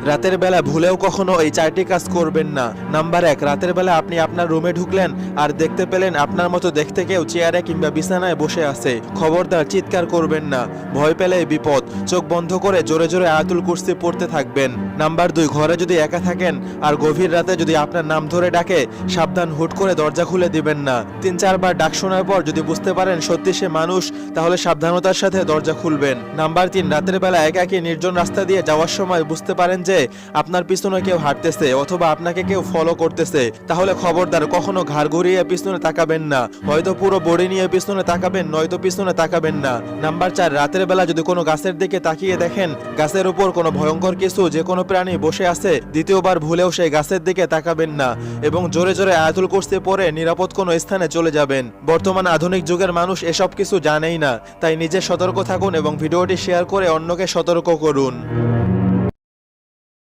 রাতের বেলা ভুলেও কখনো এই 4টি কাজ করবেন না। নাম্বার 1, রাতের বেলা আপনি আপনার রুমে ঢুকলেন আর দেখতে পেলেন আপনার মতো দেখতে কেউ চেয়ারে কিংবা বিছানায় বসে আছে। খবরদার চিৎকার করবেন না, ভয় পেলে বিপদ। চোখ বন্ধ করে জোরে জোরে আয়াতুল কুরসি পড়তে থাকবেন। নাম্বার 2, ঘরে যদি একা থাকেন আর গভীর রাতে যদি আপনার নাম ধরে ডাকে, সাবধান, হুট করে দরজা খুলে দিবেন না। 3-4 বার ডাক শোনার পর যদি বুঝতে পারেন সত্যি সে মানুষ, তাহলে সাবধানতার সাথে দরজা খুলবেন। নাম্বার 3, রাতের বেলা একাকী নির্জন রাস্তা দিয়ে যাওয়ার সময় বুঝতে পারেন যে আপনার পিছনে কেউ হাঁটতেছে অথবা আপনাকে কেউ ফলো করতেছে, তাহলে খবরদার কখনো ঘাড় ঘুরিয়ে পিছনে তাকাবেন না। হয়তো পুরো বডি নিয়ে পিছনে তাকাবেন, নয়তো পিছনে তাকাবেন না। নাম্বার 4, রাতের বেলা যদি কোনো গাছের দিকে তাকিয়ে দেখেন গাছের উপর কোনো ভয়ঙ্কর কিছু, যে কোনো প্রাণী বসে আছে, দ্বিতীয়বার ভুলেও সেই গাছের দিকে তাকাবেন না এবং জোরে জোরে আয়াতুল কুরসি পড়ে নিরাপদ কোনো স্থানে চলে যাবেন। বর্তমান আধুনিক যুগের মানুষ এসব কিছু জানেই না, তাই নিজে সতর্ক থাকুন এবং ভিডিওটি শেয়ার করে অন্যকে সতর্ক করুন।